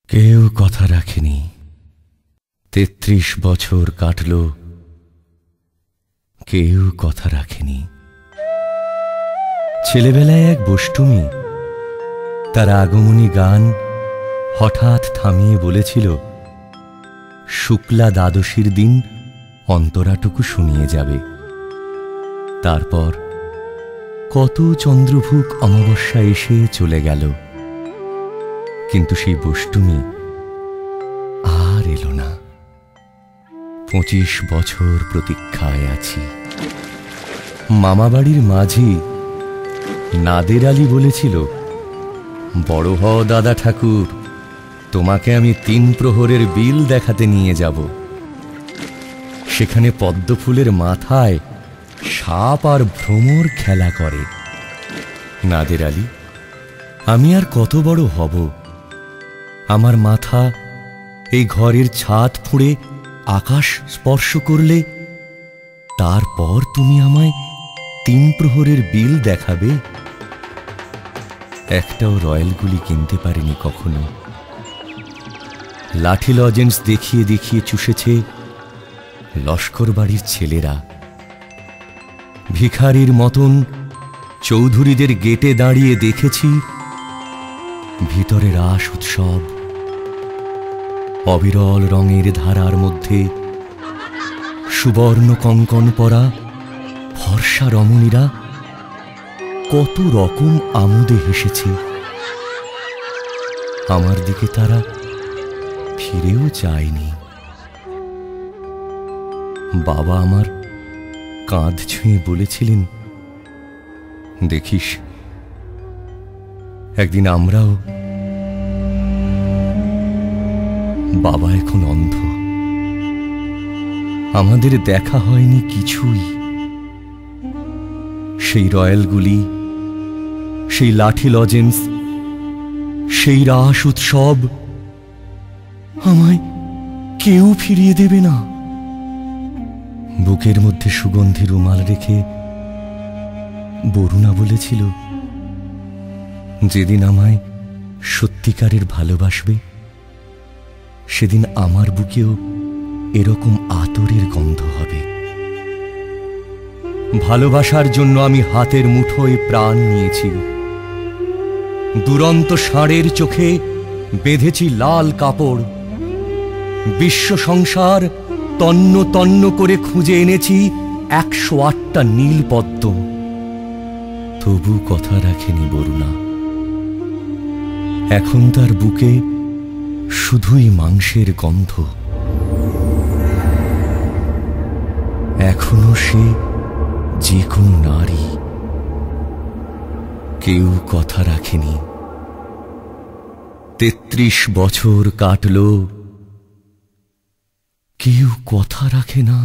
কেউ কথা রাখেনি। ৩৩ বছর কাটল, কেউ কথা রাখেনি। ছেলেবেলায় এক বষ্টমী তার আগমনী গান হঠাৎ থামিয়ে বলেছিল, শুক্লা দ্বাদশীর দিন অন্তরাটুকু শুনিয়ে যাবে। তারপর কত চন্দ্রভুক অমাবস্যা এসে চলে গেল, কিন্তু সেই বষ্টমী আর এলো না। ২৫ বছর প্রতীক্ষায় আছি। মামাবাড়ির মাঝি নাদের আলী বলেছিল, বড় হও দাদা ঠাকুর, তোমাকে আমি ৩ প্রহরের বিল দেখাতে নিয়ে যাব। সেখানে পদ্মফুলের মাথায় সাপ আর ভ্রমর খেলা করে। নাদের আলী, আমি আর কত বড় হব? আমার মাথা এই ঘরের ছাদ ফুঁড়ে আকাশ স্পর্শ করলে তারপর তুমি আমায় ৩ প্রহরের বিল দেখাবে? একটাও রয়্যাল গুলি কিনতে পারিনি কখনো। লাঠি লজেন্স দেখিয়ে দেখিয়ে চুষেছে লস্কর বাড়ির ছেলেরা। ভিখারির মতন চৌধুরীদের গেটে দাঁড়িয়ে দেখেছি ভিতরে রাস উৎসব। অবিরল রঙের ধারার মধ্যে সুবর্ণ কঙ্কন পরা ফর্সা রমণীরা কত রকম আমোদে হেসেছে। আমার দিকে তারা ফিরেও চায়নি। বাবা আমার কাঁধ ছুঁয়ে বলেছিলেন, দেখিস একদিন আমরাও। বাবা এখন অন্ধ, আমাদের দেখা হয়নি কিছুই। সেই রয়্যালগুলি, সেই লাঠি লজেন্স, সেই রাস উৎসব আমায় কেউ ফিরিয়ে দেবে না। বুকের মধ্যে সুগন্ধি রুমাল রেখে বরুণা বলেছিল, যেদিন আমায় সত্যিকারের ভালোবাসবে সেদিন আমার বুকেও এরকম আতরের গন্ধ হবে। ভালোবাসার জন্য আমি হাতের মুঠোয় প্রাণ নিয়েছি। দুরন্ত ষাঁড়ের চোখে বেঁধেছি লাল কাপড়। বিশ্ব সংসার তন্ন তন্ন করে খুঁজে এনেছি ১০৮টা নীল পদ্ম। তবু কথা রাখেনি বরুণা। এখন তার বুকে শুধুই মাংসের গন্ধ। এখনো সে যে কোনো নারী। কেউ কথা রাখেনি। ৩৩ বছর কাটল, কেউ কথা রাখে না।